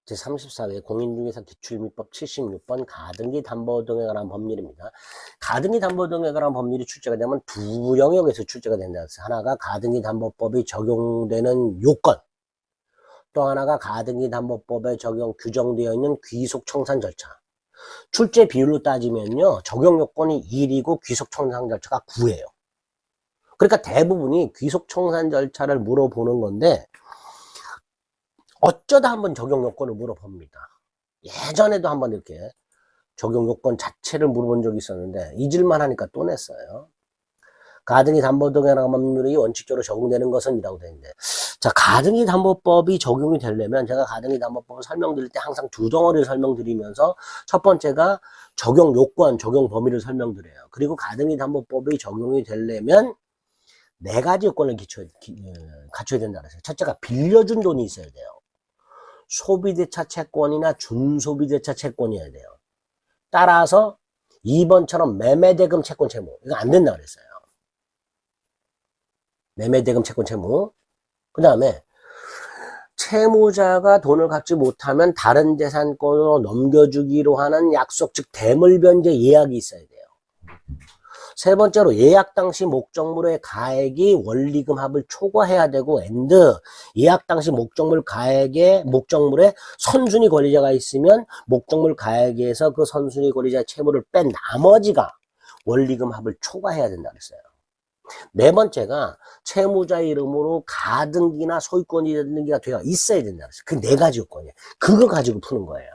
제34회 공인중개사 기출민법 76번 가등기 담보 등에 관한 법률입니다. 가등기 담보 등에 관한 법률이 출제가 되면 두 영역에서 출제가 된다. 하나가 가등기 담보법이 적용되는 요건, 또 하나가 가등기 담보법에 규정되어 있는 귀속 청산 절차. 출제 비율로 따지면요, 적용 요건이 1이고 귀속 청산 절차가 9예요. 그러니까 대부분이 귀속 청산 절차를 물어보는 건데, 어쩌다 한번 적용 요건을 물어봅니다. 예전에도 한번 이렇게 적용 요건 자체를 물어본 적이 있었는데 잊을만 하니까 또 냈어요. 가등기 담보 등의 법률이 원칙적으로 적용되는 것은 이라고 되어 있는데, 자, 가등기 담보법이 적용이 되려면 제가 가등기 담보법을 설명드릴 때 항상 두 덩어리를 설명드리면서 첫 번째가 적용 요건, 적용 범위를 설명드려요. 그리고 가등기 담보법이 적용이 되려면 네 가지 요건을 갖춰야 된다 그랬어요. 첫째가 빌려준 돈이 있어야 돼요. 소비대차 채권이나 준소비대차 채권이어야 돼요. 따라서 2번처럼 매매대금 채권 채무, 이거 안 된다 그랬어요. 매매대금 채권 채무. 그 다음에 채무자가 돈을 갚지 못하면 다른 재산권으로 넘겨주기로 하는 약속, 즉 대물변제 예약이 있어야 돼요. 세 번째로 예약 당시 목적물의 가액이 원리금 합을 초과해야 되고, 예약 당시 목적물에 선순위 권리자가 있으면 목적물 가액에서 그 선순위 권리자의 채무를 뺀 나머지가 원리금 합을 초과해야 된다 그랬어요. 네 번째가 채무자 이름으로 가등기나 소유권이라든가 되어 있어야 된다 그랬어요. 그 네 가지 요건이에요. 그거 가지고 푸는 거예요.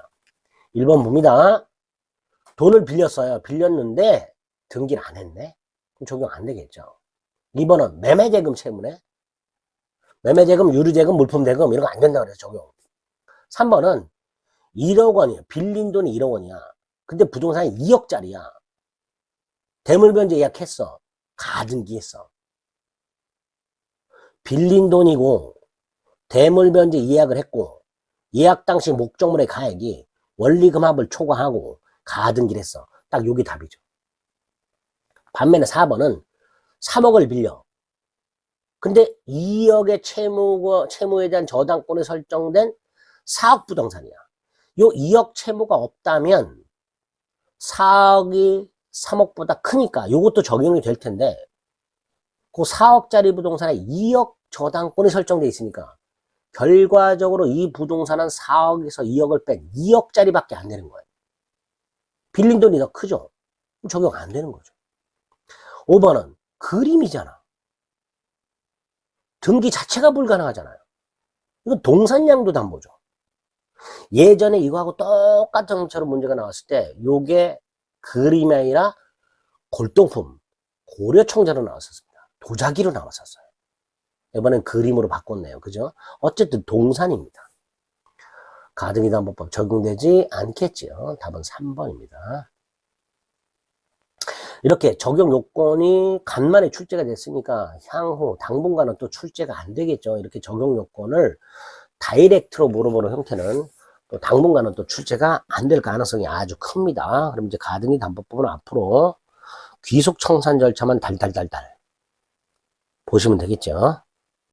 1번 봅니다. 돈을 빌렸어요. 빌렸는데 등기를 안 했네? 그럼 적용 안 되겠죠. 2번은 매매대금 채무네? 매매대금, 유류대금, 물품대금 이런 거 안 된다고 그래서 적용. 3번은 1억 원이야. 빌린 돈이 1억 원이야. 근데 부동산이 2억짜리야. 대물변제 예약했어. 가등기 했어. 빌린 돈이고 대물변제 예약을 했고 예약 당시 목적물의 가액이 원리금합을 초과하고 가등기를 했어. 딱 요게 답이죠. 반면에 4번은 3억을 빌려. 근데 2억의 채무에 대한 저당권이 설정된 4억 부동산이야. 요 2억 채무가 없다면 4억이 3억보다 크니까 요것도 적용이 될 텐데, 그 4억짜리 부동산에 2억 저당권이 설정돼 있으니까 결과적으로 이 부동산은 4억에서 2억을 뺀 2억짜리밖에 안 되는 거예요. 빌린 돈이 더 크죠? 적용 안 되는 거죠. 5번은 그림이잖아. 등기 자체가 불가능하잖아요. 이건 동산양도 담보죠. 예전에 이거하고 똑같은 형처럼 문제가 나왔을 때 요게 그림이 아니라 골동품, 고려청자로 나왔었습니다. 도자기로 나왔었어요. 이번엔 그림으로 바꿨네요. 그죠? 어쨌든 동산입니다. 가등기 담보법 적용되지 않겠지요. 답은 3번입니다. 이렇게 적용 요건이 간만에 출제가 됐으니까 향후 당분간은 또 출제가 안 되겠죠. 이렇게 적용 요건을 다이렉트로 물어보는 형태는 또 당분간은 또 출제가 안 될 가능성이 아주 큽니다. 그럼 이제 가등기 담보법은 앞으로 귀속 청산 절차만 달달달달 보시면 되겠죠.